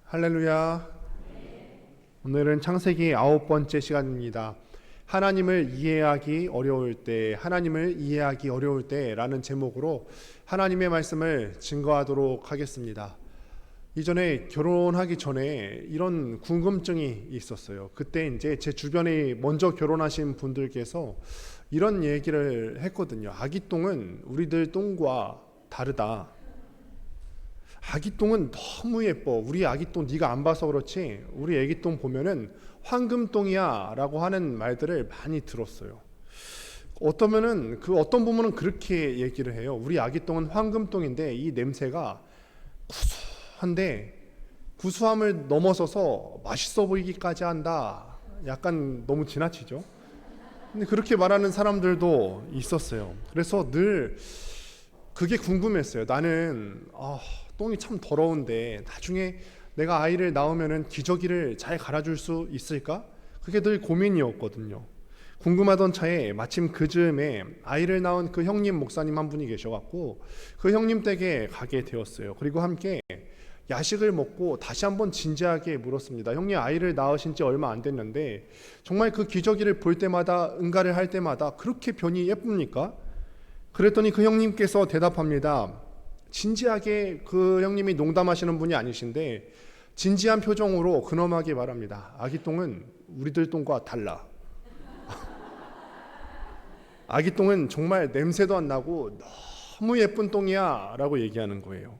할렐루야. 오늘은 창세기 9번째 시간입니다. 하나님을 이해하기 어려울 때, 하나님을 이해하기 어려울 때라는 제목으로 하나님의 말씀을 증거하도록 하겠습니다. 이전에 결혼하기 전에 이런 궁금증이 있었어요. 그때 이제 제 주변에 먼저 결혼하신 분들께서 이런 얘기를 했거든요. 아기 똥은 우리들 똥과 다르다. 아기 똥은 너무 예뻐. 우리 아기 똥 네가 안 봐서 그렇지 우리 아기 똥 보면은 황금똥이야 라고 하는 말들을 많이 들었어요. 어떤 부분은 그렇게 얘기를 해요. 우리 아기 똥은 황금똥인데 이 냄새가 구수한데 구수함을 넘어서서 맛있어 보이기까지 한다. 약간 너무 지나치죠. 근데 그렇게 말하는 사람들도 있었어요. 그래서 늘 그게 궁금했어요. 나는 똥이 참 더러운데 나중에 내가 아이를 낳으면은 기저귀를 잘 갈아줄 수 있을까? 그게 늘 고민이었거든요. 궁금하던 차에 마침 그 즈음에 아이를 낳은 그 형님 목사님 한 분이 계셔갖고 그 형님 댁에 가게 되었어요. 그리고 함께 야식을 먹고 다시 한번 진지하게 물었습니다. 형님 아이를 낳으신 지 얼마 안 됐는데 정말 그 기저귀를 볼 때마다 응가를 할 때마다 그렇게 변이 예쁩니까? 그랬더니 그 형님께서 대답합니다. 진지하게 그 형님이 농담하시는 분이 아니신데 진지한 표정으로 근엄하게 말합니다. 아기 똥은 우리들 똥과 달라. 아기 똥은 정말 냄새도 안 나고 너무 예쁜 똥이야 라고 얘기하는 거예요.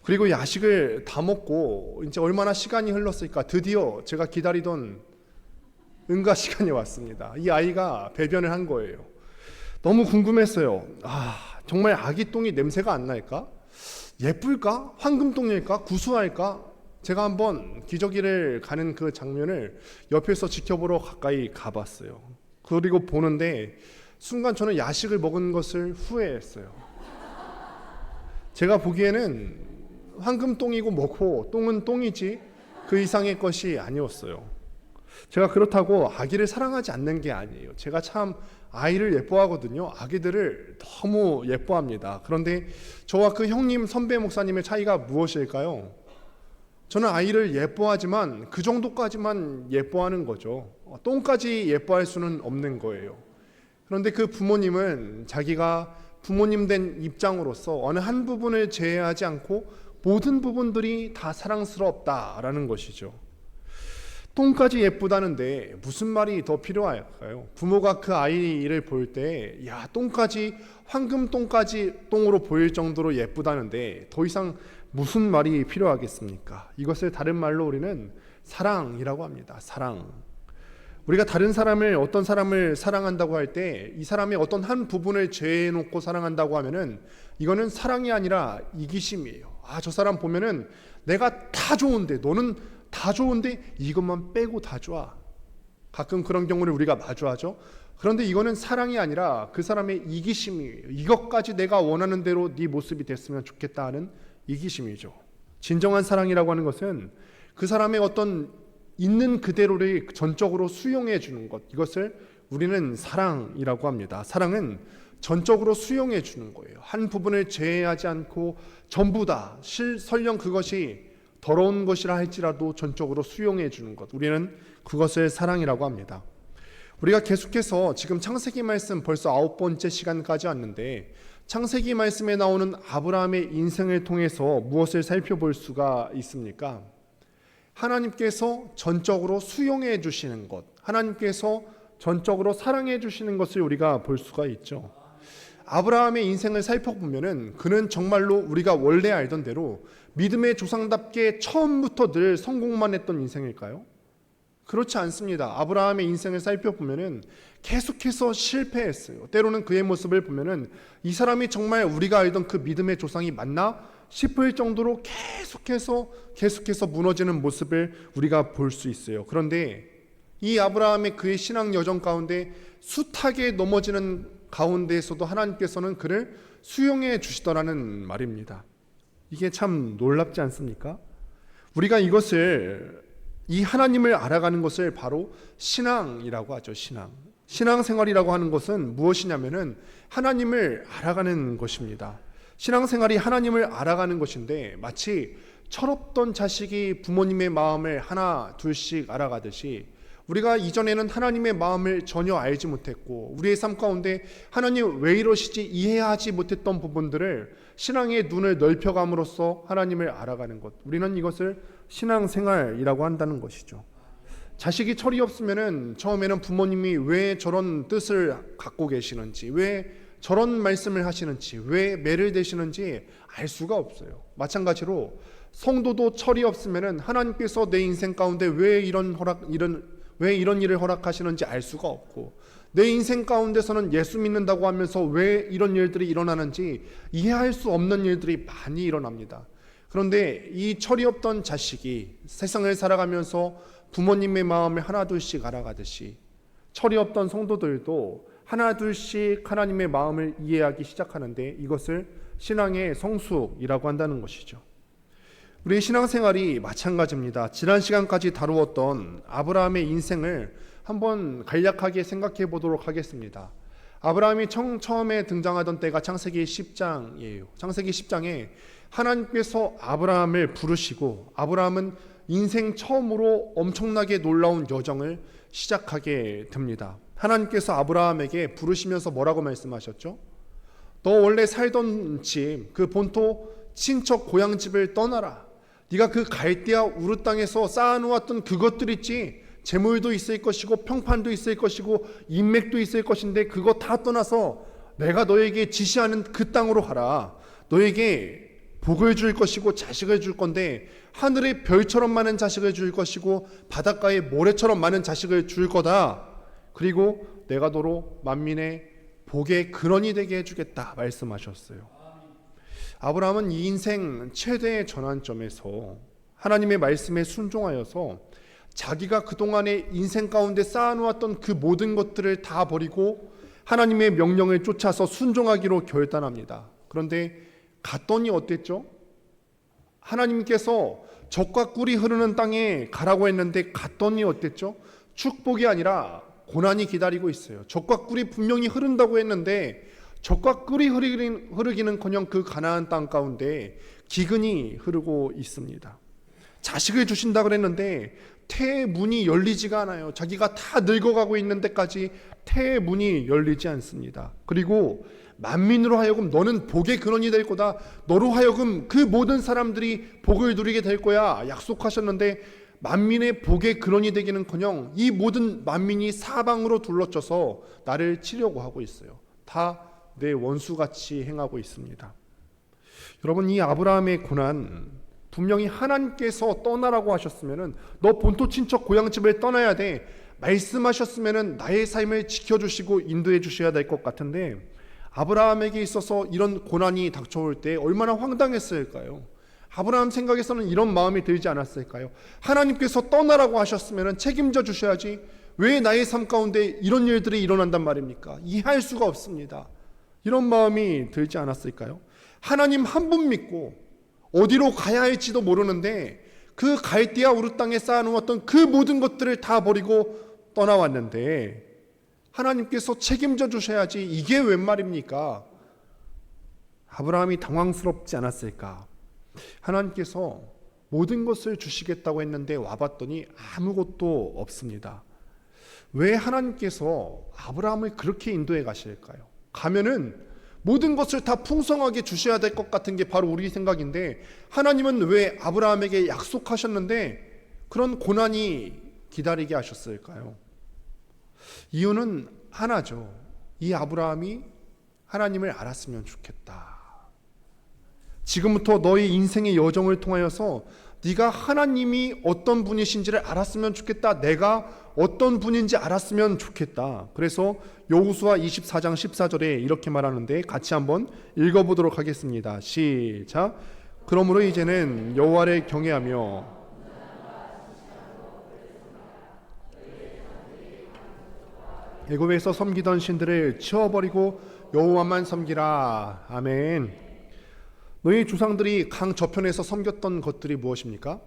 그리고 야식을 다 먹고 이제 얼마나 시간이 흘렀을까. 드디어 제가 기다리던 응가 시간이 왔습니다. 이 아이가 배변을 한 거예요. 너무 궁금했어요. 정말 아기 똥이 냄새가 안 날까? 예쁠까? 황금똥일까? 구수할까? 제가 한번 기저귀를 가는 그 장면을 옆에서 지켜보러 가까이 가봤어요. 그리고 보는데 순간 저는 야식을 먹은 것을 후회했어요. 제가 보기에는 황금똥이고 뭐고 똥은 똥이지 그 이상의 것이 아니었어요. 제가 그렇다고 아기를 사랑하지 않는 게 아니에요. 제가 참 아이를 예뻐하거든요. 아기들을 너무 예뻐합니다. 그런데 저와 그 형님 선배 목사님의 차이가 무엇일까요? 저는 아이를 예뻐하지만 그 정도까지만 예뻐하는 거죠. 똥까지 예뻐할 수는 없는 거예요. 그런데 그 부모님은 자기가 부모님 된 입장으로서 어느 한 부분을 제외하지 않고 모든 부분들이 다 사랑스럽다라는 것이죠. 똥까지 예쁘다는데 무슨 말이 더 필요할까요? 부모가 그 아이를 볼 때 똥까지 황금똥까지 똥으로 보일 정도로 예쁘다는데 더 이상 무슨 말이 필요하겠습니까? 이것을 다른 말로 우리는 사랑이라고 합니다. 사랑. 우리가 어떤 사람을 사랑한다고 할 때 이 사람의 어떤 한 부분을 제외해놓고 사랑한다고 하면은 이거는 사랑이 아니라 이기심이에요. 저 사람 보면은 내가 다 좋은데 너는 다 좋은데 이것만 빼고 다 좋아. 가끔 그런 경우를 우리가 마주하죠. 그런데 이거는 사랑이 아니라 그 사람의 이기심이에요. 이것까지 내가 원하는 대로 네 모습이 됐으면 좋겠다 하는 이기심이죠. 진정한 사랑이라고 하는 것은 그 사람의 어떤 있는 그대로를 전적으로 수용해 주는 것, 이것을 우리는 사랑이라고 합니다. 사랑은 전적으로 수용해 주는 거예요. 한 부분을 제외하지 않고 전부 다 설령 그것이 더러운 것이라 할지라도 전적으로 수용해 주는 것, 우리는 그것을 사랑이라고 합니다. 우리가 계속해서 지금 창세기 말씀 벌써 9번째 시간까지 왔는데 창세기 말씀에 나오는 아브라함의 인생을 통해서 무엇을 살펴볼 수가 있습니까? 하나님께서 전적으로 수용해 주시는 것, 하나님께서 전적으로 사랑해 주시는 것을 우리가 볼 수가 있죠. 아브라함의 인생을 살펴보면은 그는 정말로 우리가 원래 알던 대로 믿음의 조상답게 처음부터 늘 성공만 했던 인생일까요? 그렇지 않습니다. 아브라함의 인생을 살펴보면은 계속해서 실패했어요. 때로는 그의 모습을 보면은 이 사람이 정말 우리가 알던 그 믿음의 조상이 맞나 싶을 정도로 계속해서 무너지는 모습을 우리가 볼 수 있어요. 그런데 이 아브라함의 그의 신앙 여정 가운데 숱하게 넘어지는 가운데에서도 하나님께서는 그를 수용해 주시더라는 말입니다. 이게 참 놀랍지 않습니까? 우리가 이 하나님을 알아가는 것을 바로 신앙이라고 하죠. 신앙생활이라고 하는 것은 무엇이냐면은 하나님을 알아가는 것입니다. 신앙생활이 하나님을 알아가는 것인데 마치 철없던 자식이 부모님의 마음을 하나 둘씩 알아가듯이 우리가 이전에는 하나님의 마음을 전혀 알지 못했고 우리의 삶 가운데 하나님 왜 이러시지 이해하지 못했던 부분들을 신앙의 눈을 넓혀감으로써 하나님을 알아가는 것, 우리는 이것을 신앙생활이라고 한다는 것이죠. 자식이 철이 없으면은 처음에는 부모님이 왜 저런 뜻을 갖고 계시는지, 왜 저런 말씀을 하시는지, 왜 매를 대시는지 알 수가 없어요. 마찬가지로 성도도 철이 없으면은 하나님께서 내 인생 가운데 왜 이런 일을 허락하시는지 알 수가 없고, 내 인생 가운데서는 예수 믿는다고 하면서 왜 이런 일들이 일어나는지 이해할 수 없는 일들이 많이 일어납니다. 그런데 이 철이 없던 자식이 세상을 살아가면서 부모님의 마음을 하나둘씩 알아가듯이 철이 없던 성도들도 하나둘씩 하나님의 마음을 이해하기 시작하는데 이것을 신앙의 성숙이라고 한다는 것이죠. 우리의 신앙생활이 마찬가지입니다. 지난 시간까지 다루었던 아브라함의 인생을 한번 간략하게 생각해 보도록 하겠습니다. 아브라함이 처음에 등장하던 때가 창세기 10장이에요. 창세기 10장에 하나님께서 아브라함을 부르시고 아브라함은 인생 처음으로 엄청나게 놀라운 여정을 시작하게 됩니다. 하나님께서 아브라함에게 부르시면서 뭐라고 말씀하셨죠? 너 원래 살던 집, 그 본토 친척 고향집을 떠나라. 네가 그 갈대아 우르 땅에서 쌓아놓았던 그것들 있지, 재물도 있을 것이고 평판도 있을 것이고 인맥도 있을 것인데 그거 다 떠나서 내가 너에게 지시하는 그 땅으로 가라. 너에게 복을 줄 것이고 자식을 줄 건데 하늘의 별처럼 많은 자식을 줄 것이고 바닷가의 모래처럼 많은 자식을 줄 거다. 그리고 내가 너로 만민의 복의 근원이 되게 해주겠다 말씀하셨어요. 아브라함은 이 인생 최대의 전환점에서 하나님의 말씀에 순종하여서 자기가 그동안의 인생 가운데 쌓아놓았던 그 모든 것들을 다 버리고 하나님의 명령을 쫓아서 순종하기로 결단합니다. 그런데 갔더니 어땠죠? 하나님께서 젖과 꿀이 흐르는 땅에 가라고 했는데 갔더니 어땠죠? 축복이 아니라 고난이 기다리고 있어요. 젖과 꿀이 분명히 흐른다고 했는데 젖과 꿀이 흐르기는커녕 그 가나안 땅 가운데 기근이 흐르고 있습니다. 자식을 주신다고 그랬는데 태의 문이 열리지가 않아요. 자기가 다 늙어가고 있는 데까지 태의 문이 열리지 않습니다. 그리고 만민으로 하여금 너는 복의 근원이 될 거다. 너로 하여금 그 모든 사람들이 복을 누리게 될 거야. 약속하셨는데 만민의 복의 근원이 되기는커녕 이 모든 만민이 사방으로 둘러쳐서 나를 치려고 하고 있어요. 다 내 원수같이 행하고 있습니다. 여러분, 이 아브라함의 고난, 분명히 하나님께서 떠나라고 하셨으면은 너 본토 친척 고향집을 떠나야 돼 말씀하셨으면은 나의 삶을 지켜주시고 인도해 주셔야 될 것 같은데 아브라함에게 있어서 이런 고난이 닥쳐올 때 얼마나 황당했을까요? 아브라함 생각에서는 이런 마음이 들지 않았을까요? 하나님께서 떠나라고 하셨으면은 책임져 주셔야지 왜 나의 삶 가운데 이런 일들이 일어난단 말입니까? 이해할 수가 없습니다. 이런 마음이 들지 않았을까요? 하나님 한 분 믿고 어디로 가야 할지도 모르는데 그 갈대아 우르 땅에 쌓아놓았던 그 모든 것들을 다 버리고 떠나왔는데 하나님께서 책임져 주셔야지 이게 웬 말입니까? 아브라함이 당황스럽지 않았을까? 하나님께서 모든 것을 주시겠다고 했는데 와봤더니 아무것도 없습니다. 왜 하나님께서 아브라함을 그렇게 인도해 가실까요? 가면은 모든 것을 다 풍성하게 주셔야 될 것 같은 게 바로 우리 생각인데 하나님은 왜 아브라함에게 약속하셨는데 그런 고난이 기다리게 하셨을까요? 이유는 하나죠. 이 아브라함이 하나님을 알았으면 좋겠다. 지금부터 너의 인생의 여정을 통하여서 네가 하나님이 어떤 분이신지를 알았으면 좋겠다. 내가 어떤 분인지 알았으면 좋겠다. 그래서 여호수아 24장 14절에 이렇게 말하는데 같이 한번 읽어보도록 하겠습니다. 시작. 그러므로 이제는 여호와를 경외하며 애굽에서 섬기던 신들을 치워버리고 여호와만 섬기라. 아멘. 너희 조상들이 강 저편에서 섬겼던 것들이 무엇입니까?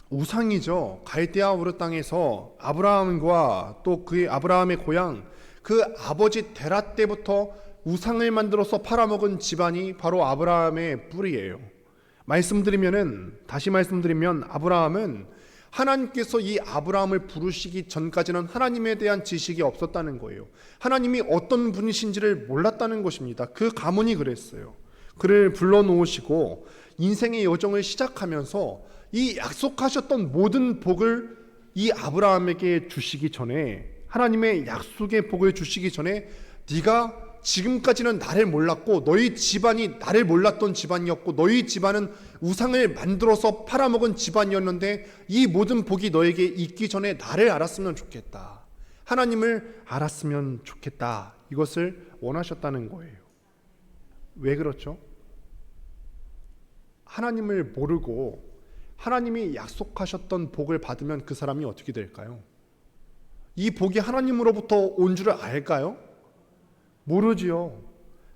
우상이죠. 갈대아 우르 땅에서 아브라함과 또 그의 아브라함의 고향 그 아버지 데라 때부터 우상을 만들어서 팔아먹은 집안이 바로 아브라함의 뿌리예요. 다시 말씀드리면 아브라함은 하나님께서 이 아브라함을 부르시기 전까지는 하나님에 대한 지식이 없었다는 거예요. 하나님이 어떤 분이신지를 몰랐다는 것입니다. 그 가문이 그랬어요. 그를 불러놓으시고 인생의 여정을 시작하면서 이 약속하셨던 모든 복을 이 아브라함에게 주시기 전에, 하나님의 약속의 복을 주시기 전에, 네가 지금까지는 나를 몰랐고 너희 집안이 나를 몰랐던 집안이었고 너희 집안은 우상을 만들어서 팔아먹은 집안이었는데 이 모든 복이 너에게 있기 전에 나를 알았으면 좋겠다. 하나님을 알았으면 좋겠다. 이것을 원하셨다는 거예요. 왜 그렇죠? 하나님을 모르고 하나님이 약속하셨던 복을 받으면 그 사람이 어떻게 될까요? 이 복이 하나님으로부터 온 줄을 알까요? 모르지요.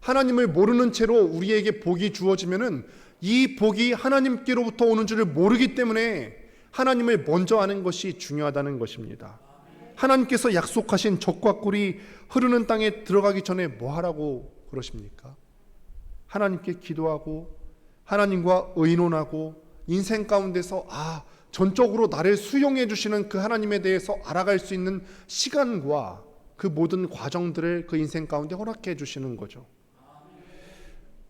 하나님을 모르는 채로 우리에게 복이 주어지면은 이 복이 하나님께로부터 오는 줄을 모르기 때문에 하나님을 먼저 아는 것이 중요하다는 것입니다. 하나님께서 약속하신 젖과 꿀이 흐르는 땅에 들어가기 전에 뭐 하라고 그러십니까? 하나님께 기도하고 하나님과 의논하고 인생 가운데서 전적으로 나를 수용해 주시는 그 하나님에 대해서 알아갈 수 있는 시간과 그 모든 과정들을 그 인생 가운데 허락해 주시는 거죠.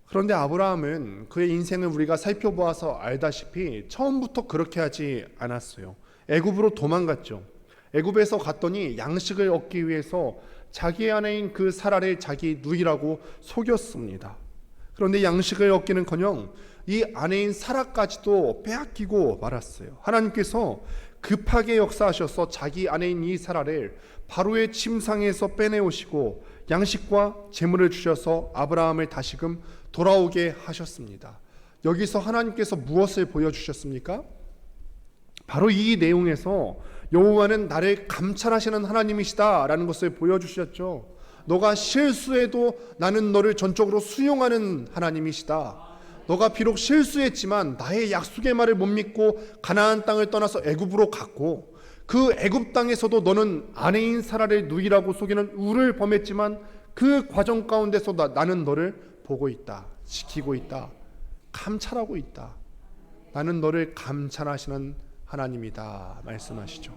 그런데 아브라함은 그의 인생을 우리가 살펴보아서 알다시피 처음부터 그렇게 하지 않았어요. 애굽으로 도망갔죠. 애굽에서 갔더니 양식을 얻기 위해서 자기 아내인 그 사라를 자기 누이라고 속였습니다. 그런데 양식을 얻기는커녕 이 아내인 사라까지도 빼앗기고 말았어요. 하나님께서 급하게 역사하셔서 자기 아내인 이 사라를 바로의 침상에서 빼내오시고 양식과 재물을 주셔서 아브라함을 다시금 돌아오게 하셨습니다. 여기서 하나님께서 무엇을 보여주셨습니까? 바로 이 내용에서 여호와는 나를 감찰하시는 하나님이시다라는 것을 보여주셨죠. 너가 실수해도 나는 너를 전적으로 수용하는 하나님이시다. 너가 비록 실수했지만 나의 약속의 말을 못 믿고 가나안 땅을 떠나서 애굽으로 갔고 그 애굽 땅에서도 너는 아내인 사라를 누이라고 속이는 우를 범했지만 그 과정 가운데서 나는 너를 보고 있다. 지키고 있다. 감찰하고 있다. 나는 너를 감찰하시는 하나님이다 말씀하시죠.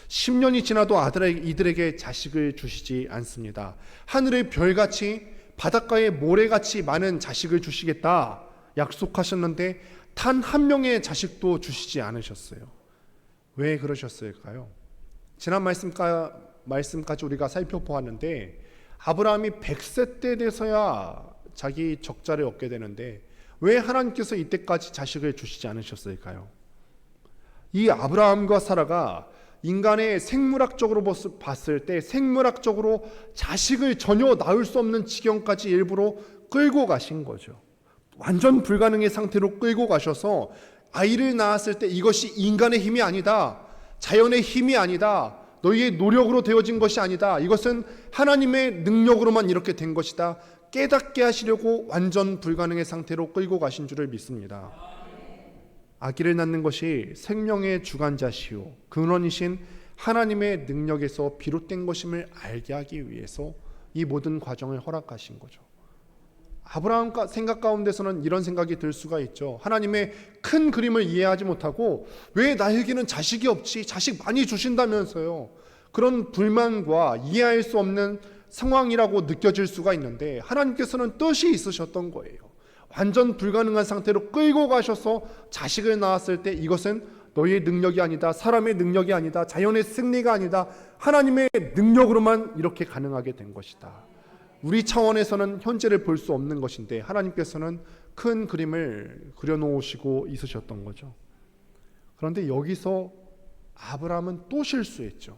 10년이 지나도 이들에게 자식을 주시지 않습니다. 하늘의 별같이 바닷가의 모래같이 많은 자식을 주시겠다 약속하셨는데 단 한 명의 자식도 주시지 않으셨어요. 왜 그러셨을까요? 지난 말씀까지 우리가 살펴보았는데 아브라함이 100세 때 돼서야 자기 적자를 얻게 되는데 왜 하나님께서 이때까지 자식을 주시지 않으셨을까요? 이 아브라함과 사라가 인간의 생물학적으로 봤을 때 생물학적으로 자식을 전혀 낳을 수 없는 지경까지 일부러 끌고 가신 거죠. 완전 불가능의 상태로 끌고 가셔서 아이를 낳았을 때 이것이 인간의 힘이 아니다. 자연의 힘이 아니다. 너희의 노력으로 되어진 것이 아니다. 이것은 하나님의 능력으로만 이렇게 된 것이다. 깨닫게 하시려고 완전 불가능의 상태로 끌고 가신 줄을 믿습니다. 아기를 낳는 것이 생명의 주관자시오 근원이신 하나님의 능력에서 비롯된 것임을 알게 하기 위해서 이 모든 과정을 허락하신 거죠. 아브라함 생각 가운데서는 이런 생각이 들 수가 있죠. 하나님의 큰 그림을 이해하지 못하고 왜 나에게는 자식이 없지? 자식 많이 주신다면서요. 그런 불만과 이해할 수 없는 상황이라고 느껴질 수가 있는데 하나님께서는 뜻이 있으셨던 거예요. 완전 불가능한 상태로 끌고 가셔서 자식을 낳았을 때 이것은 너희의 능력이 아니다. 사람의 능력이 아니다. 자연의 승리가 아니다. 하나님의 능력으로만 이렇게 가능하게 된 것이다. 우리 차원에서는 현재를 볼 수 없는 것인데 하나님께서는 큰 그림을 그려놓으시고 있으셨던 거죠. 그런데 여기서 아브라함은 또 실수했죠.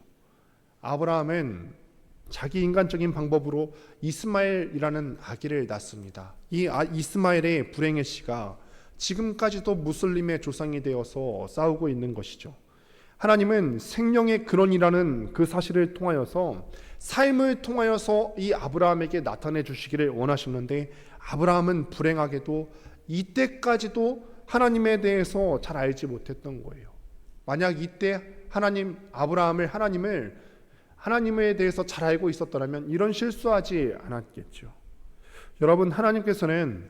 아브라함은 자기 인간적인 방법으로 이스마엘이라는 아기를 낳습니다. 이 이스마엘의 불행의 씨가 지금까지도 무슬림의 조상이 되어서 싸우고 있는 것이죠. 하나님은 생명의 근원이라는 그 사실을 통하여서 삶을 통하여서 이 아브라함에게 나타내 주시기를 원하셨는데 아브라함은 불행하게도 이때까지도 하나님에 대해서 잘 알지 못했던 거예요. 만약 이때 하나님에 대해서 잘 알고 있었더라면 이런 실수하지 않았겠죠. 여러분, 하나님께서는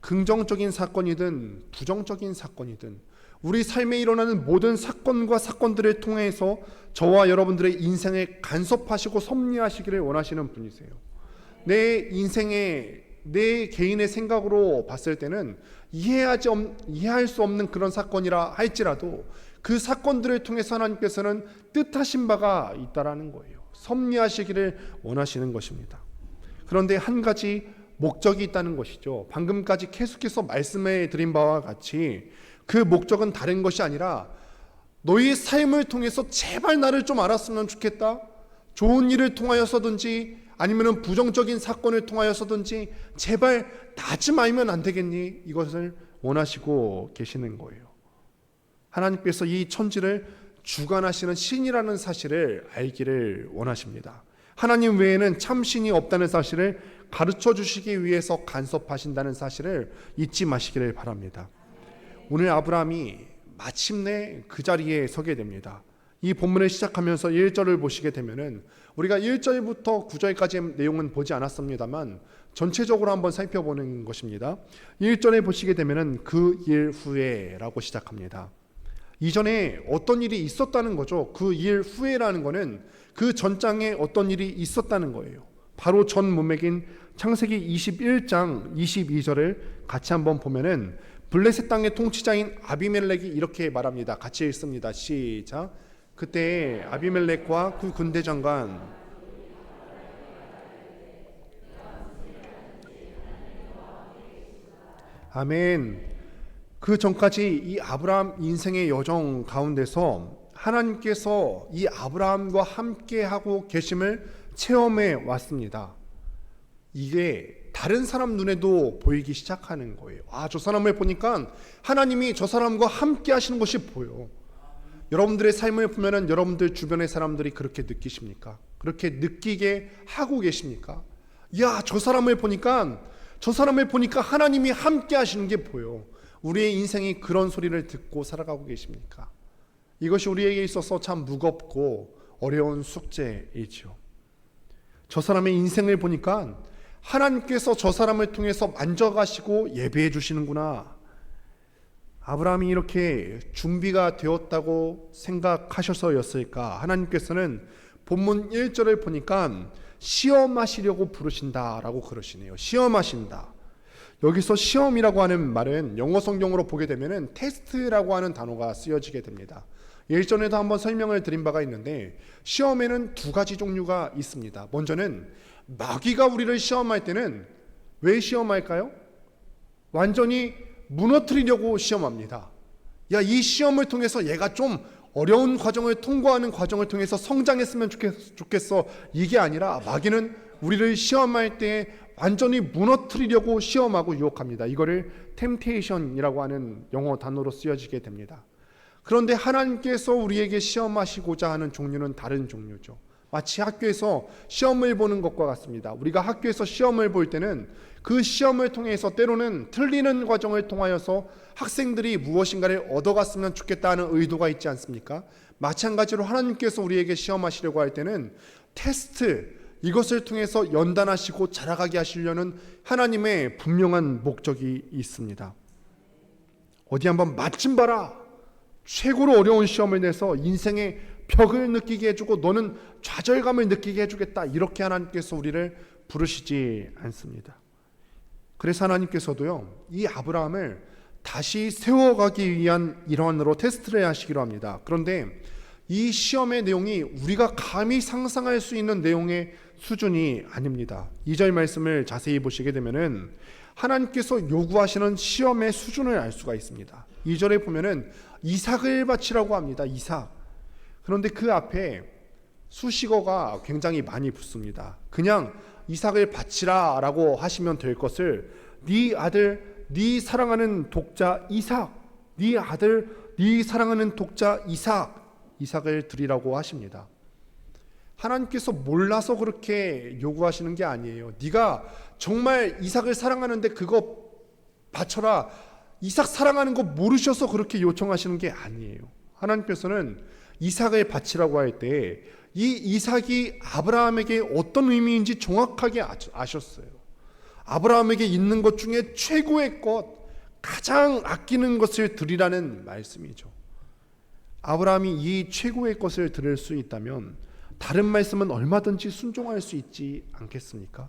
긍정적인 사건이든 부정적인 사건이든 우리 삶에 일어나는 모든 사건과 사건들을 통해서 저와 여러분들의 인생에 간섭하시고 섭리하시기를 원하시는 분이세요. 내 인생에 내 개인의 생각으로 봤을 때는 이해할 수 없는 그런 사건이라 할지라도 그 사건들을 통해서 하나님께서는 뜻하신 바가 있다라는 거예요. 섭리하시기를 원하시는 것입니다. 그런데 한 가지 목적이 있다는 것이죠. 방금까지 계속해서 말씀해 드린 바와 같이 그 목적은 다른 것이 아니라 너희 삶을 통해서 제발 나를 좀 알았으면 좋겠다. 좋은 일을 통하여서든지 아니면 부정적인 사건을 통하여서든지 제발 나 좀 알면 안 되겠니? 이것을 원하시고 계시는 거예요. 하나님께서 이 천지를 주관하시는 신이라는 사실을 알기를 원하십니다. 하나님 외에는 참 신이 없다는 사실을 가르쳐 주시기 위해서 간섭하신다는 사실을 잊지 마시기를 바랍니다. 오늘 아브라함이 마침내 그 자리에 서게 됩니다. 이 본문을 시작하면서 1절을 보시게 되면은 우리가 1절부터 9절까지의 내용은 보지 않았습니다만 전체적으로 한번 살펴보는 것입니다. 1절에 보시게 되면은 그 일 후에라고 시작합니다. 이전에 어떤 일이 있었다는 거죠. 그 일 후에라는 거는 그 전장에 어떤 일이 있었다는 거예요. 바로 전 문맥인 창세기 21장 22절을 같이 한번 보면은 블레셋 땅의 통치자인 아비멜렉이 이렇게 말합니다. 같이 읽습니다. 시작. 그때 아비멜렉과 그 군대 장관 아멘. 그 전까지 이 아브라함 인생의 여정 가운데서 하나님께서 이 아브라함과 함께하고 계심을 체험해 왔습니다. 이게 다른 사람 눈에도 보이기 시작하는 거예요. 저 사람을 보니까 하나님이 저 사람과 함께 하시는 것이 보여. 여러분들의 삶을 보면은 여러분들 주변의 사람들이 그렇게 느끼십니까? 그렇게 느끼게 하고 계십니까? 저 사람을 보니까 하나님이 함께 하시는 게 보여. 우리의 인생이 그런 소리를 듣고 살아가고 계십니까? 이것이 우리에게 있어서 참 무겁고 어려운 숙제이죠. 저 사람의 인생을 보니까 하나님께서 저 사람을 통해서 만져가시고 예배해 주시는구나. 아브라함이 이렇게 준비가 되었다고 생각하셔서였을까? 하나님께서는 본문 1절을 보니까 시험하시려고 부르신다라고 그러시네요. 시험하신다. 여기서 시험이라고 하는 말은 영어 성경으로 보게 되면은 테스트라고 하는 단어가 쓰여지게 됩니다. 예전에도 한번 설명을 드린 바가 있는데 시험에는 두 가지 종류가 있습니다. 먼저는 마귀가 우리를 시험할 때는 왜 시험할까요? 완전히 무너뜨리려고 시험합니다. 이 시험을 통해서 얘가 좀 어려운 과정을 통과하는 과정을 통해서 성장했으면 좋겠어. 이게 아니라 마귀는 우리를 시험할 때 완전히 무너뜨리려고 시험하고 유혹합니다. 이거를 템테이션이라고 하는 영어 단어로 쓰여지게 됩니다. 그런데 하나님께서 우리에게 시험하시고자 하는 종류는 다른 종류죠. 마치 학교에서 시험을 보는 것과 같습니다. 우리가 학교에서 시험을 볼 때는 그 시험을 통해서 때로는 틀리는 과정을 통하여서 학생들이 무엇인가를 얻어갔으면 좋겠다는 의도가 있지 않습니까? 마찬가지로 하나님께서 우리에게 시험하시려고 할 때는 테스트, 이것을 통해서 연단하시고 자라가게 하시려는 하나님의 분명한 목적이 있습니다. 어디 한번 마침 봐라. 최고로 어려운 시험을 내서 인생의 벽을 느끼게 해주고 너는 좌절감을 느끼게 해주겠다. 이렇게 하나님께서 우리를 부르시지 않습니다. 그래서 하나님께서도요, 이 아브라함을 다시 세워가기 위한 일환으로 테스트를 하시기로 합니다. 그런데 이 시험의 내용이 우리가 감히 상상할 수 있는 내용의 수준이 아닙니다. 2절 말씀을 자세히 보시게 되면은 하나님께서 요구하시는 시험의 수준을 알 수가 있습니다. 2절에 보면은 이삭을 바치라고 합니다. 이삭. 그런데 그 앞에 수식어가 굉장히 많이 붙습니다. 그냥 이삭을 바치라 라고 하시면 될 것을 네 아들, 네 사랑하는 독자 이삭, 네 아들, 네 사랑하는 독자 이삭을 드리라고 하십니다. 하나님께서 몰라서 그렇게 요구하시는 게 아니에요. 네가 정말 이삭을 사랑하는데 그거 바쳐라. 이삭 사랑하는 거 모르셔서 그렇게 요청하시는 게 아니에요. 하나님께서는 이삭을 바치라고 할 때 이 이삭이 아브라함에게 어떤 의미인지 정확하게 아셨어요. 아브라함에게 있는 것 중에 최고의 것, 가장 아끼는 것을 드리라는 말씀이죠. 아브라함이 이 최고의 것을 드릴 수 있다면 다른 말씀은 얼마든지 순종할 수 있지 않겠습니까?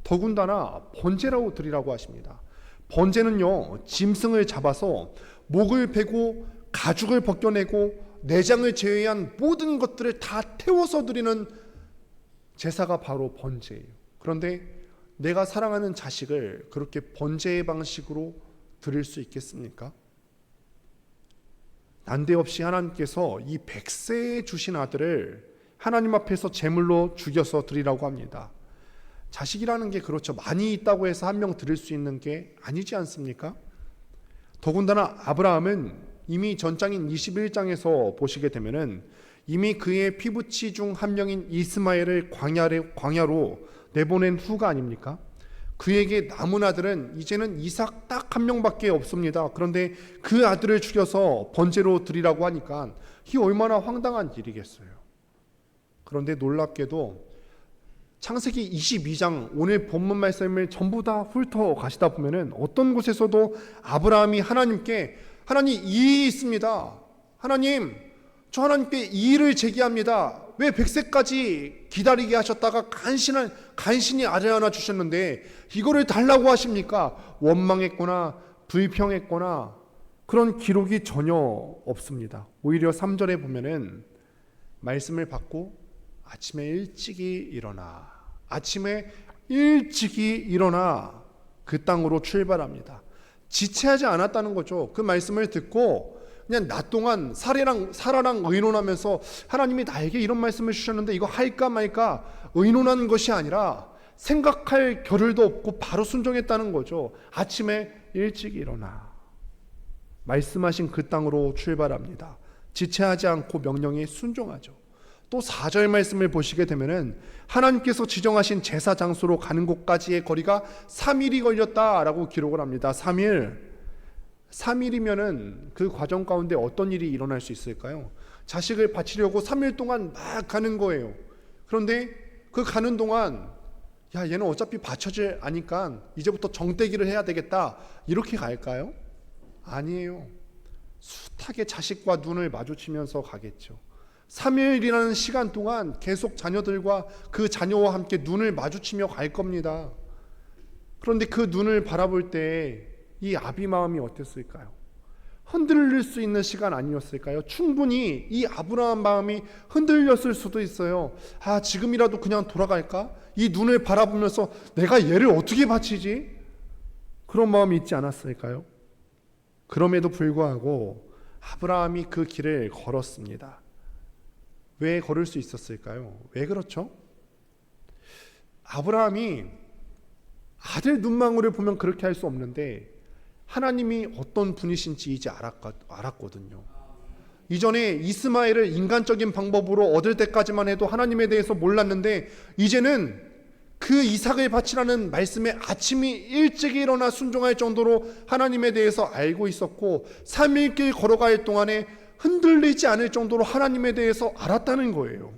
더군다나 번제라고 드리라고 하십니다. 번제는요, 짐승을 잡아서 목을 베고 가죽을 벗겨내고 내장을 제외한 모든 것들을 다 태워서 드리는 제사가 바로 번제예요. 그런데 내가 사랑하는 자식을 그렇게 번제의 방식으로 드릴 수 있겠습니까? 난데없이 하나님께서 이 100세에 주신 아들을 하나님 앞에서 제물로 죽여서 드리라고 합니다. 자식이라는 게 그렇죠. 많이 있다고 해서 한 명 드릴 수 있는 게 아니지 않습니까? 더군다나 아브라함은 이미 전장인 21장에서 보시게 되면은 이미 그의 피부치 중 한 명인 이스마엘을 광야로 내보낸 후가 아닙니까? 그에게 남은 아들은 이제는 이삭 딱 한 명밖에 없습니다. 그런데 그 아들을 죽여서 번제로 드리라고 하니까 이 얼마나 황당한 일이겠어요. 그런데 놀랍게도 창세기 22장 오늘 본문 말씀을 전부 다 훑어 가시다 보면은 어떤 곳에서도 아브라함이 하나님께 하나님 이의 있습니다. 하나님 저 하나님께 이의를 제기합니다. 왜 100세까지 기다리게 하셨다가 간신히 아들 하나 주셨는데 이거를 달라고 하십니까? 원망했거나 불평했거나 그런 기록이 전혀 없습니다. 오히려 3절에 보면은 말씀을 받고 아침에 일찍이 일어나 그 땅으로 출발합니다. 지체하지 않았다는 거죠. 그 말씀을 듣고 그냥 낮 동안 사라랑 의논하면서 하나님이 나에게 이런 말씀을 주셨는데 이거 할까 말까 의논한 것이 아니라 생각할 겨를도 없고 바로 순종했다는 거죠. 아침에 일찍 일어나 말씀하신 그 땅으로 출발합니다. 지체하지 않고 명령에 순종하죠. 또 4절 말씀을 보시게 되면은 하나님께서 지정하신 제사 장소로 가는 곳까지의 거리가 3일이 걸렸다라고 기록을 합니다. 3일이면은 그 과정 가운데 어떤 일이 일어날 수 있을까요? 자식을 바치려고 3일 동안 막 가는 거예요. 그런데 그 가는 동안 얘는 어차피 바쳐질 아니까 이제부터 정떼기를 해야 되겠다 이렇게 갈까요? 아니에요. 숱하게 자식과 눈을 마주치면서 가겠죠. 3일이라는 시간 동안 계속 자녀들과 그 자녀와 함께 눈을 마주치며 갈 겁니다. 그런데 그 눈을 바라볼 때 이 아비 마음이 어땠을까요? 흔들릴 수 있는 시간 아니었을까요? 충분히 이 아브라함 마음이 흔들렸을 수도 있어요. 지금이라도 그냥 돌아갈까? 이 눈을 바라보면서 내가 얘를 어떻게 바치지? 그런 마음이 있지 않았을까요? 그럼에도 불구하고 아브라함이 그 길을 걸었습니다. 왜 걸을 수 있었을까요? 왜 그렇죠? 아브라함이 아들 눈망울을 보면 그렇게 할 수 없는데 하나님이 어떤 분이신지 이제 알았거든요. 이전에 이스마엘을 인간적인 방법으로 얻을 때까지만 해도 하나님에 대해서 몰랐는데 이제는 그 이삭을 바치라는 말씀에 아침이 일찍 일어나 순종할 정도로 하나님에 대해서 알고 있었고 3일 길 걸어갈 동안에 흔들리지 않을 정도로 하나님에 대해서 알았다는 거예요.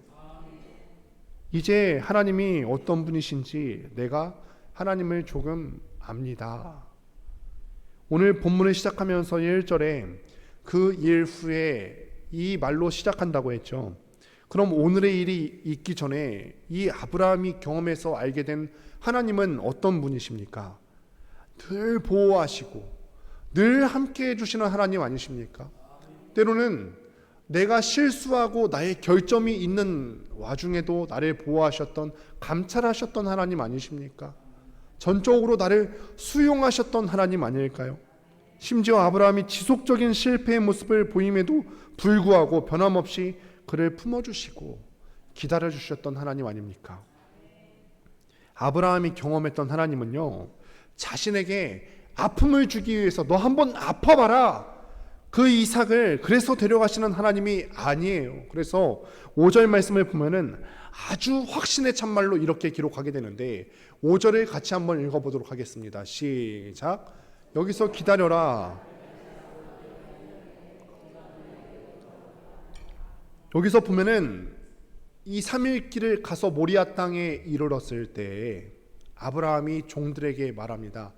이제 하나님이 어떤 분이신지 내가 하나님을 조금 압니다. 오늘 본문을 시작하면서 1절에 그 일 후에 이 말로 시작한다고 했죠. 그럼 오늘의 일이 있기 전에 이 아브라함이 경험해서 알게 된 하나님은 어떤 분이십니까? 늘 보호하시고 늘 함께 해주시는 하나님 아니십니까? 때로는 내가 실수하고 나의 결점이 있는 와중에도 나를 보호하셨던, 감찰하셨던 하나님 아니십니까? 전적으로 나를 수용하셨던 하나님 아닐까요? 심지어 아브라함이 지속적인 실패의 모습을 보임에도 불구하고 변함없이 그를 품어주시고 기다려주셨던 하나님 아닙니까? 아브라함이 경험했던 하나님은요, 자신에게 아픔을 주기 위해서 너 한번 아파봐라, 그 이삭을 그래서 데려가시는 하나님이 아니에요. 그래서 5절 말씀을 보면은 아주 확신의 참말로 이렇게 기록하게 되는데 5절을 같이 한번 읽어보도록 하겠습니다. 시작. 여기서 기다려라. 여기서 보면은 이 3일 길을 가서 모리아 땅에 이르렀을 때 아브라함이 종들에게 말합니다.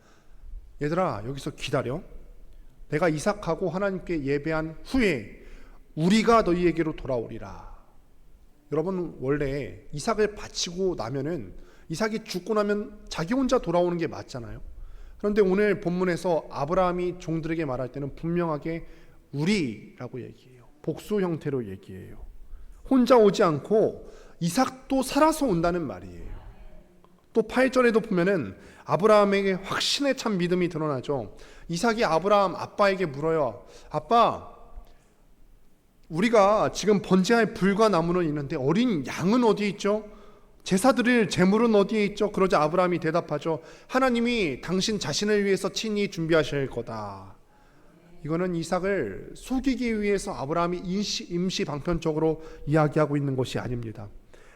얘들아, 여기서 기다려. 내가 이삭하고 하나님께 예배한 후에 우리가 너희에게로 돌아오리라. 여러분, 원래 이삭을 바치고 나면은, 이삭이 죽고 나면 자기 혼자 돌아오는 게 맞잖아요. 그런데 오늘 본문에서 아브라함이 종들에게 말할 때는 분명하게 우리라고 얘기해요. 복수 형태로 얘기해요. 혼자 오지 않고 이삭도 살아서 온다는 말이에요. 또 8절에도 보면은 아브라함에게 확신에 찬 믿음이 드러나죠. 이삭이 아브라함 아빠에게 물어요. 아빠, 우리가 지금 번제할 불과 나무는 있는데 어린 양은 어디에 있죠? 제사 드릴 제물은 어디에 있죠? 그러자 아브라함이 대답하죠. 하나님이 당신 자신을 위해서 친히 준비하실 거다. 이거는 이삭을 속이기 위해서 아브라함이 임시 방편적으로 이야기하고 있는 것이 아닙니다.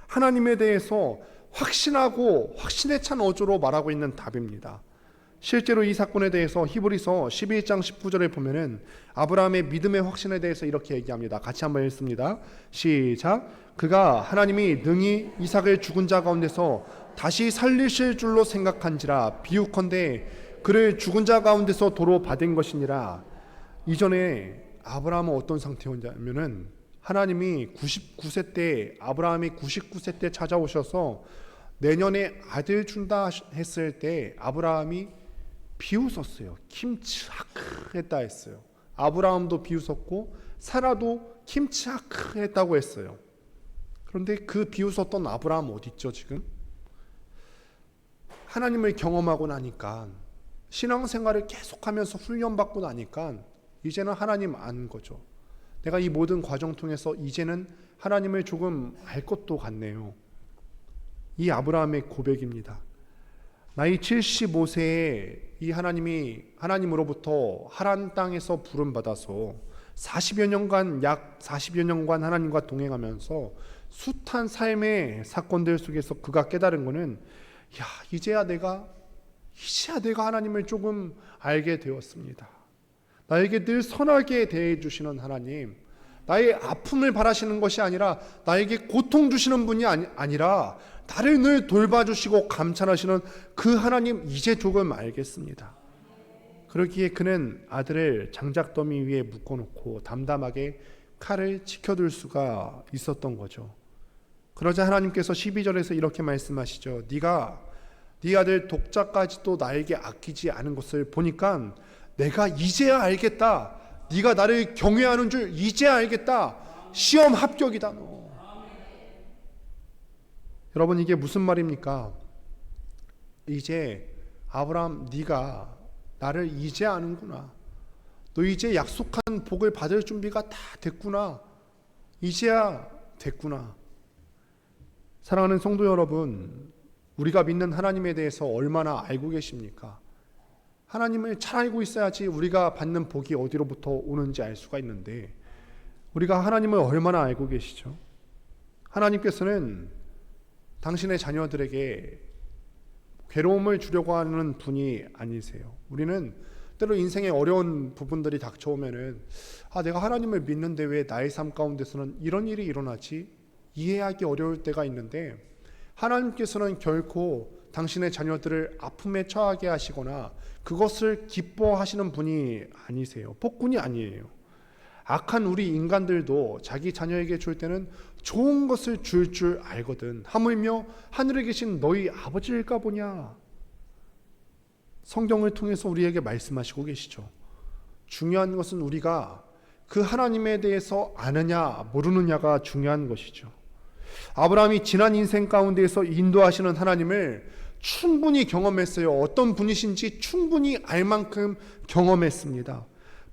하나님에 대해서 확신하고 확신에 찬 어조로 말하고 있는 답입니다. 실제로 이 사건에 대해서 히브리서 11장 19절에 보면은 아브라함의 믿음의 확신에 대해서 이렇게 얘기합니다. 같이 한번 읽습니다. 시작. 그가 하나님이 능히 이삭을 죽은 자 가운데서 다시 살리실 줄로 생각한지라 비유컨대 그를 죽은 자 가운데서 도로 받은 것이니라. 이전에 아브라함은 어떤 상태였냐면은 하나님이 99세 때, 아브라함이 99세 때 찾아오셔서 내년에 아들 준다 했을 때 아브라함이 비웃었어요. 김치하크 했다 했어요. 아브라함도 비웃었고 사라도 김치하크 했다고 했어요. 그런데 그 비웃었던 아브라함 어디 있죠 지금? 하나님을 경험하고 나니까, 신앙생활을 계속하면서 훈련받고 나니까 이제는 하나님 안 거죠. 내가 이 모든 과정 통해서 이제는 하나님을 조금 알 것도 같네요. 이 아브라함의 고백입니다. 나이 75세에 이 하나님으로부터 하란 땅에서 부름받아서 40여 년간, 약 40여 년간 하나님과 동행하면서 숱한 삶의 사건들 속에서 그가 깨달은 것은, 이제야 내가 하나님을 조금 알게 되었습니다. 나에게 늘 선하게 대해 주시는 하나님, 나의 아픔을 바라시는 것이 아니라 나에게 고통 주시는 분이 아니라 나를 늘 돌봐주시고 감찰하시는 그 하나님, 이제 조금 알겠습니다. 그러기에 그는 아들을 장작더미 위에 묶어놓고 담담하게 칼을 지켜둘 수가 있었던 거죠. 그러자 하나님께서 12절에서 이렇게 말씀하시죠. 네가 네 아들 독자까지도 나에게 아끼지 않은 것을 보니까 내가 이제야 알겠다. 네가 나를 경외하는 줄 이제 알겠다. 시험 합격이다 너. 여러분, 이게 무슨 말입니까? 이제 아브라함, 네가 나를 이제 아는구나. 너 이제 약속한 복을 받을 준비가 다 됐구나. 이제야 됐구나. 사랑하는 성도 여러분, 우리가 믿는 하나님에 대해서 얼마나 알고 계십니까? 하나님을 잘 알고 있어야지 우리가 받는 복이 어디로부터 오는지 알 수가 있는데, 우리가 하나님을 얼마나 알고 계시죠? 하나님께서는 당신의 자녀들에게 괴로움을 주려고 하는 분이 아니세요. 우리는 때로 인생의 어려운 부분들이 닥쳐오면은 내가 하나님을 믿는데 왜 나의 삶 가운데서는 이런 일이 일어나지? 이해하기 어려울 때가 있는데, 하나님께서는 결코 당신의 자녀들을 아픔에 처하게 하시거나 그것을 기뻐하시는 분이 아니세요. 폭군이 아니에요. 악한 우리 인간들도 자기 자녀에게 줄 때는 좋은 것을 줄 알거든. 하물며 하늘에 계신 너희 아버지일까 보냐. 성경을 통해서 우리에게 말씀하시고 계시죠. 중요한 것은 우리가 그 하나님에 대해서 아느냐 모르느냐가 중요한 것이죠. 아브라함이 지난 인생 가운데에서 인도하시는 하나님을 충분히 경험했어요. 어떤 분이신지 충분히 알 만큼 경험했습니다.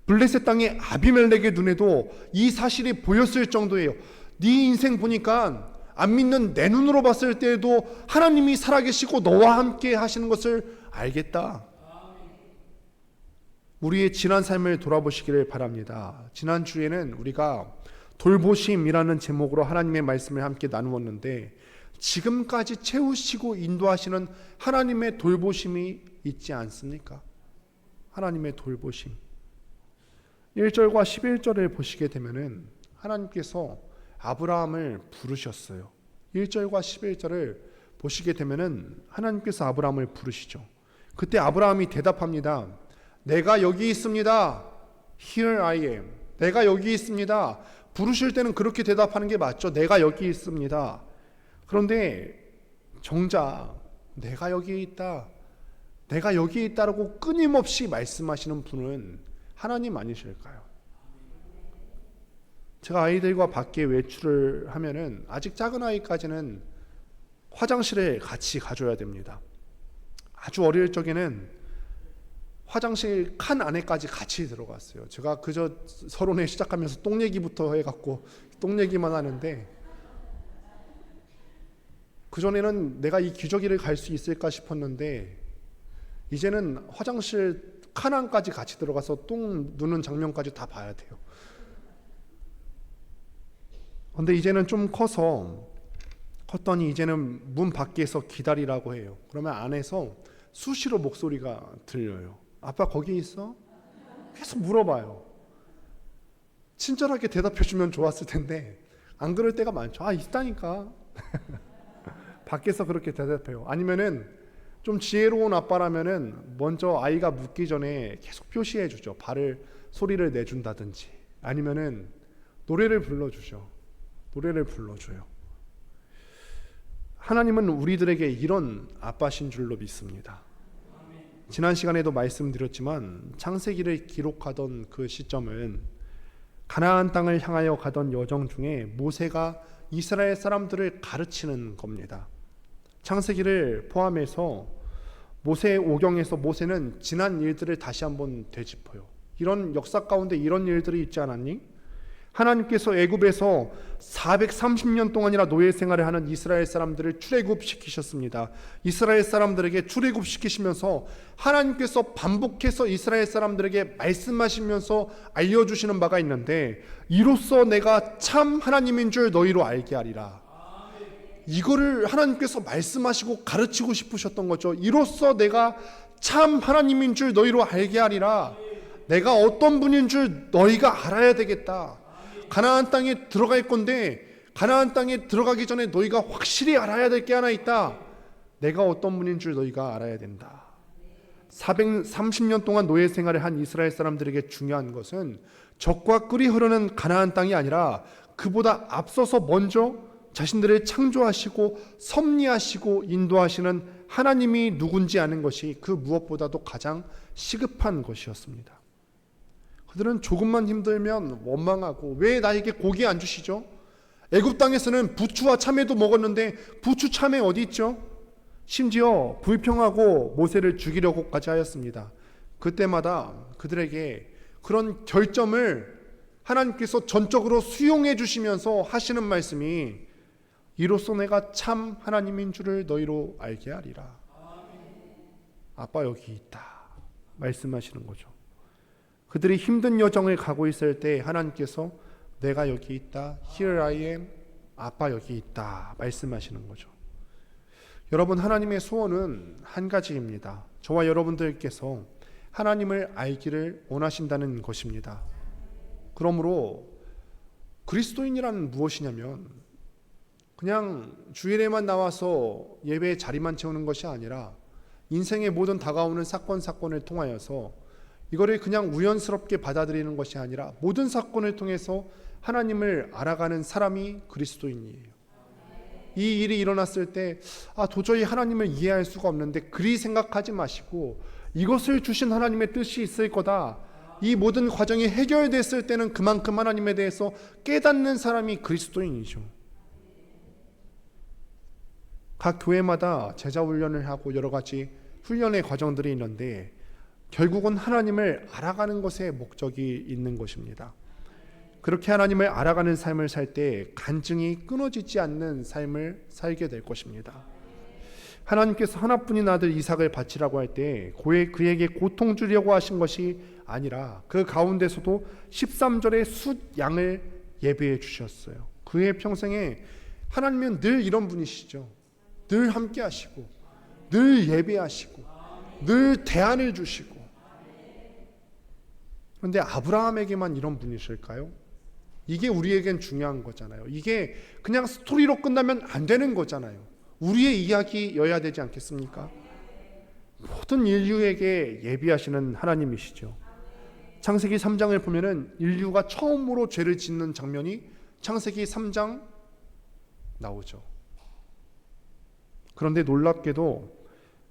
블레셋 땅의 아비멜렉의 눈에도 이 사실이 보였을 정도예요. 네 인생 보니까 안 믿는 내 눈으로 봤을 때에도 하나님이 살아계시고 너와 함께 하시는 것을 알겠다. 우리의 지난 삶을 돌아보시기를 바랍니다. 지난 주에는 우리가 돌보심이라는 제목으로 하나님의 말씀을 함께 나누었는데, 지금까지 채우시고 인도하시는 하나님의 돌보심이 있지 않습니까? 하나님의 돌보심. 1절과 11절을 보시게 되면은 하나님께서 아브라함을 부르셨어요. 1절과 11절을 보시게 되면은 하나님께서 아브라함을 부르시죠. 그때 아브라함이 대답합니다. 내가 여기 있습니다. Here I am. 내가 여기 있습니다. 부르실 때는 그렇게 대답하는 게 맞죠. 내가 여기 있습니다. 그런데 정작 내가 여기 있다. 내가 여기 있다라고 끊임없이 말씀하시는 분은 하나님 아니실까요? 제가 아이들과 밖에 외출을 하면은 아직 작은 아이까지는 화장실에 같이 가줘야 됩니다. 아주 어릴 적에는 화장실 칸 안에까지 같이 들어갔어요. 제가 그저 서론에 시작하면서 똥 얘기부터 해갖고 똥 얘기만 하는데, 그전에는 내가 이 기저귀를 갈 수 있을까 싶었는데 이제는 화장실 칸 안까지 같이 들어가서 똥 누는 장면까지 다 봐야 돼요. 근데 이제는 좀 컸더니 이제는 문 밖에서 기다리라고 해요. 그러면 안에서 수시로 목소리가 들려요. 아빠 거기 있어? 계속 물어봐요. 친절하게 대답해주면 좋았을 텐데 안 그럴 때가 많죠. 아, 있다니까. 밖에서 그렇게 대답해요. 아니면은 좀 지혜로운 아빠라면은 먼저 아이가 묻기 전에 계속 표시해주죠. 소리를 내준다든지, 아니면은 노래를 불러주죠. 노래를 불러줘요. 하나님은 우리들에게 이런 아빠신 줄로 믿습니다. 지난 시간에도 말씀드렸지만 창세기를 기록하던 그 시점은 가나안 땅을 향하여 가던 여정 중에 모세가 이스라엘 사람들을 가르치는 겁니다. 창세기를 포함해서 모세의 오경에서 모세는 지난 일들을 다시 한번 되짚어요. 이런 역사 가운데 이런 일들이 있지 않았니? 하나님께서 애굽에서 430년 동안이나 노예 생활을 하는 이스라엘 사람들을 출애굽시키셨습니다. 이스라엘 사람들에게 출애굽시키시면서 하나님께서 반복해서 이스라엘 사람들에게 말씀하시면서 알려주시는 바가 있는데, 이로써 내가 참 하나님인 줄 너희로 알게 하리라. 이거를 하나님께서 말씀하시고 가르치고 싶으셨던 거죠. 이로써 내가 참 하나님인 줄 너희로 알게 하리라. 내가 어떤 분인 줄 너희가 알아야 되겠다. 가나안 땅에 들어갈 건데 가나안 땅에 들어가기 전에 너희가 확실히 알아야 될 게 하나 있다. 내가 어떤 분인 줄 너희가 알아야 된다. 430년 동안 노예 생활을 한 이스라엘 사람들에게 중요한 것은 적과 꿀이 흐르는 가나안 땅이 아니라 그보다 앞서서 먼저 자신들을 창조하시고 섭리하시고 인도하시는 하나님이 누군지 아는 것이 그 무엇보다도 가장 시급한 것이었습니다. 그들은 조금만 힘들면 원망하고, 왜 나에게 고기 안 주시죠? 애굽 땅에서는 부추와 참외도 먹었는데 부추 참외 어디 있죠? 심지어 불평하고 모세를 죽이려고까지 하였습니다. 그때마다 그들에게 그런 결점을 하나님께서 전적으로 수용해 주시면서 하시는 말씀이, 이로써 내가 참 하나님인 줄을 너희로 알게 하리라. 아빠 여기 있다 말씀하시는 거죠. 그들이 힘든 여정을 가고 있을 때 하나님께서 내가 여기 있다, Here I am, 아빠 여기 있다 말씀하시는 거죠. 여러분, 하나님의 소원은 한 가지입니다. 저와 여러분들께서 하나님을 알기를 원하신다는 것입니다. 그러므로 그리스도인이란 무엇이냐면 그냥 주일에만 나와서 예배의 자리만 채우는 것이 아니라 인생의 모든 다가오는 사건을 통하여서 이거를 그냥 우연스럽게 받아들이는 것이 아니라 모든 사건을 통해서 하나님을 알아가는 사람이 그리스도인이에요. 이 일이 일어났을 때 도저히 하나님을 이해할 수가 없는데 그리 생각하지 마시고 이것을 주신 하나님의 뜻이 있을 거다. 이 모든 과정이 해결됐을 때는 그만큼 하나님에 대해서 깨닫는 사람이 그리스도인이죠. 각 교회마다 제자 훈련을 하고 여러 가지 훈련의 과정들이 있는데 결국은 하나님을 알아가는 것에 목적이 있는 것입니다. 그렇게 하나님을 알아가는 삶을 살 때 간증이 끊어지지 않는 삶을 살게 될 것입니다. 하나님께서 하나뿐인 아들 이삭을 바치라고 할 때 그에게 고통 주려고 하신 것이 아니라 그 가운데서도 13절에 숫 양을 예배해 주셨어요. 그의 평생에 하나님은 늘 이런 분이시죠. 늘 함께 하시고 늘 예배하시고 늘 대안을 주시고. 그런데 아브라함에게만 이런 분이실까요? 이게 우리에겐 중요한 거잖아요. 이게 그냥 스토리로 끝나면 안 되는 거잖아요. 우리의 이야기여야 되지 않겠습니까? 모든 인류에게 예비하시는 하나님이시죠. 창세기 3장을 보면은 인류가 처음으로 죄를 짓는 장면이 창세기 3장 나오죠. 그런데 놀랍게도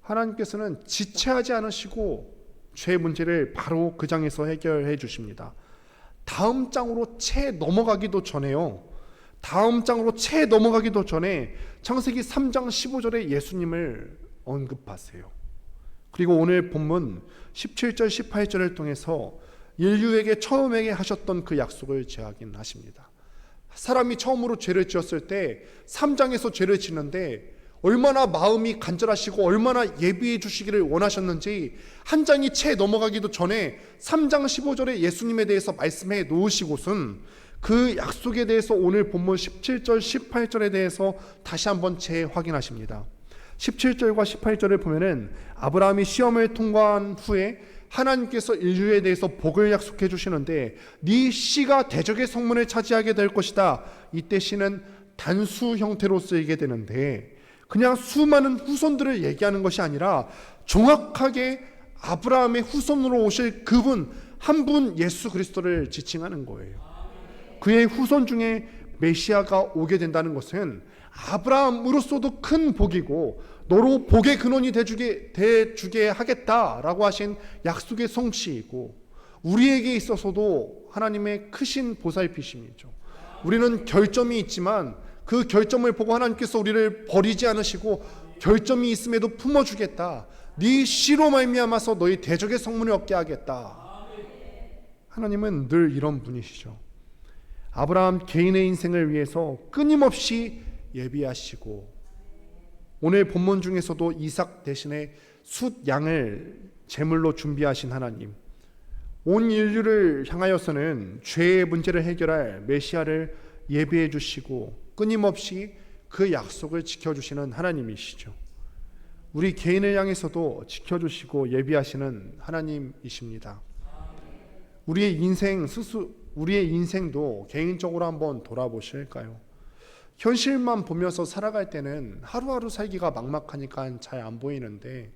하나님께서는 지체하지 않으시고 죄 문제를 바로 그 장에서 해결해 주십니다. 다음 장으로 채 넘어가기도 전에요. 다음 장으로 채 넘어가기도 전에 창세기 3장 15절에 예수님을 언급하세요. 그리고 오늘 본문 17절 18절을 통해서 인류에게 처음에게 하셨던 그 약속을 재확인하십니다. 사람이 처음으로 죄를 지었을 때 3장에서 죄를 짓는데 얼마나 마음이 간절하시고 얼마나 예비해 주시기를 원하셨는지 한 장이 채 넘어가기도 전에 3장 15절에 예수님에 대해서 말씀해 놓으시고선 그 약속에 대해서 오늘 본문 17절 18절에 대해서 다시 한번 재확인하십니다. 17절과 18절을 보면은 아브라함이 시험을 통과한 후에 하나님께서 인류에 대해서 복을 약속해 주시는데 네 씨가 대적의 성문을 차지하게 될 것이다. 이때 씨는 단수 형태로 쓰이게 되는데 그냥 수많은 후손들을 얘기하는 것이 아니라 정확하게 아브라함의 후손으로 오실 그분 한 분 예수 그리스도를 지칭하는 거예요. 그의 후손 중에 메시아가 오게 된다는 것은 아브라함으로서도 큰 복이고 너로 복의 근원이 되주게 하겠다라고 하신 약속의 성취이고 우리에게 있어서도 하나님의 크신 보살피심이죠. 우리는 결점이 있지만 그 결점을 보고 하나님께서 우리를 버리지 않으시고 결점이 있음에도 품어주겠다. 네 씨로 말미암아서 너희 대적의 성문을 얻게 하겠다. 하나님은 늘 이런 분이시죠. 아브라함 개인의 인생을 위해서 끊임없이 예비하시고 오늘 본문 중에서도 이삭 대신에 숫 양을 제물로 준비하신 하나님, 온 인류를 향하여서는 죄의 문제를 해결할 메시아를 예비해 주시고 끊임없이 그 약속을 지켜주시는 하나님이시죠. 우리 개인을 향해서도 지켜주시고 예비하시는 하나님이십니다. 우리의 인생도 개인적으로 한번 돌아보실까요? 현실만 보면서 살아갈 때는 하루하루 살기가 막막하니까 잘 안 보이는데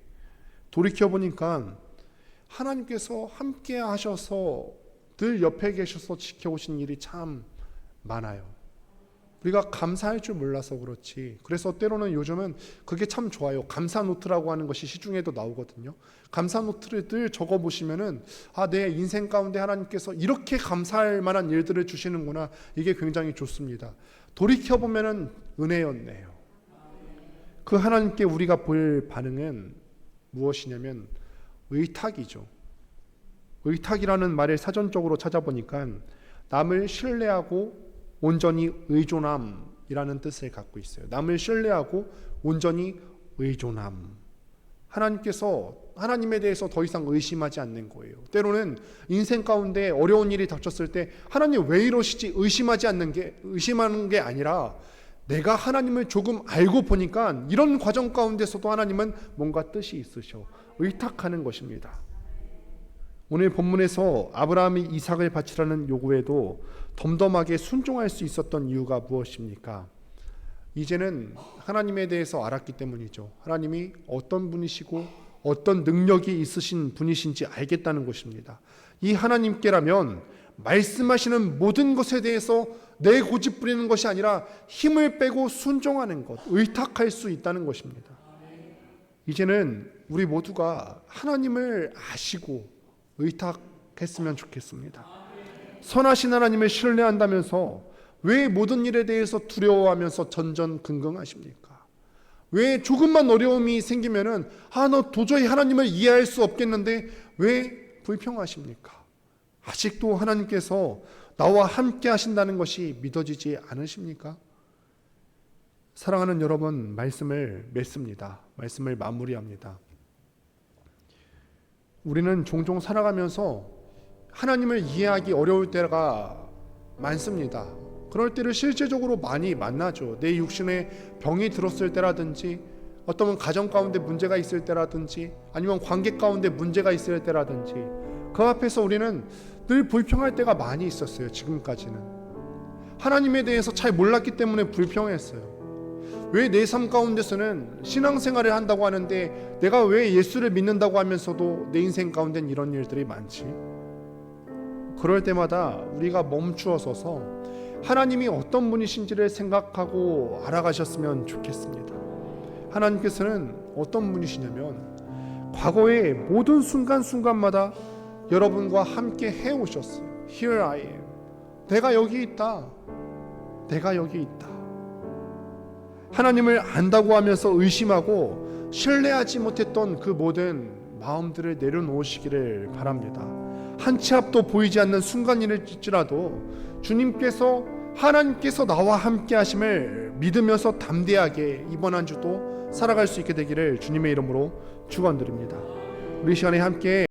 돌이켜보니까 하나님께서 함께 하셔서 늘 옆에 계셔서 지켜오신 일이 참 많아요. 우리가 감사할 줄 몰라서 그렇지. 그래서 때로는 요즘은 그게 참 좋아요. 감사 노트라고 하는 것이 시중에도 나오거든요. 감사 노트를 늘 적어보시면은 내 인생 가운데 하나님께서 이렇게 감사할 만한 일들을 주시는구나. 이게 굉장히 좋습니다. 돌이켜보면은 은혜였네요. 그 하나님께 우리가 볼 반응은 무엇이냐면 의탁이죠. 의탁이라는 말을 사전적으로 찾아보니까 남을 신뢰하고 온전히 의존함이라는 뜻을 갖고 있어요. 남을 신뢰하고 온전히 의존함. 하나님께서 하나님에 대해서 더 이상 의심하지 않는 거예요. 때로는 인생 가운데 어려운 일이 닥쳤을 때 하나님 왜 이러시지 의심하는 게 아니라 내가 하나님을 조금 알고 보니까 이런 과정 가운데서도 하나님은 뭔가 뜻이 있으셔. 의탁하는 것입니다. 오늘 본문에서 아브라함이 이삭을 바치라는 요구에도 덤덤하게 순종할 수 있었던 이유가 무엇입니까? 이제는 하나님에 대해서 알았기 때문이죠. 하나님이 어떤 분이시고 어떤 능력이 있으신 분이신지 알겠다는 것입니다. 이 하나님께라면 말씀하시는 모든 것에 대해서 내 고집 부리는 것이 아니라 힘을 빼고 순종하는 것, 의탁할 수 있다는 것입니다. 이제는 우리 모두가 하나님을 아시고 의탁했으면 좋겠습니다. 선하신 하나님을 신뢰한다면서 왜 모든 일에 대해서 두려워하면서 전전긍긍하십니까? 왜 조금만 어려움이 생기면은 너 도저히 하나님을 이해할 수 없겠는데 왜 불평하십니까? 아직도 하나님께서 나와 함께 하신다는 것이 믿어지지 않으십니까? 사랑하는 여러분, 말씀을 맺습니다. 말씀을 마무리합니다. 우리는 종종 살아가면서 하나님을 이해하기 어려울 때가 많습니다. 그럴 때를 실제적으로 많이 만나죠. 내 육신에 병이 들었을 때라든지 어떤 가정 가운데 문제가 있을 때라든지 아니면 관계 가운데 문제가 있을 때라든지 그 앞에서 우리는 늘 불평할 때가 많이 있었어요. 지금까지는 하나님에 대해서 잘 몰랐기 때문에 불평했어요. 왜 내 삶 가운데서는 신앙생활을 한다고 하는데 내가 왜 예수를 믿는다고 하면서도 내 인생 가운데는 이런 일들이 많지? 그럴 때마다 우리가 멈추어 서서 하나님이 어떤 분이신지를 생각하고 알아가셨으면 좋겠습니다. 하나님께서는 어떤 분이시냐면 과거의 모든 순간순간마다 여러분과 함께 해오셨어요. Here I am. 내가 여기 있다. 내가 여기 있다. 하나님을 안다고 하면서 의심하고 신뢰하지 못했던 그 모든 마음들을 내려놓으시기를 바랍니다. 한 치 앞도 보이지 않는 순간일지라도 주님께서 하나님께서 나와 함께 하심을 믿으면서 담대하게 이번 한 주도 살아갈 수 있게 되기를 주님의 이름으로 축원드립니다. 우리 시간에 함께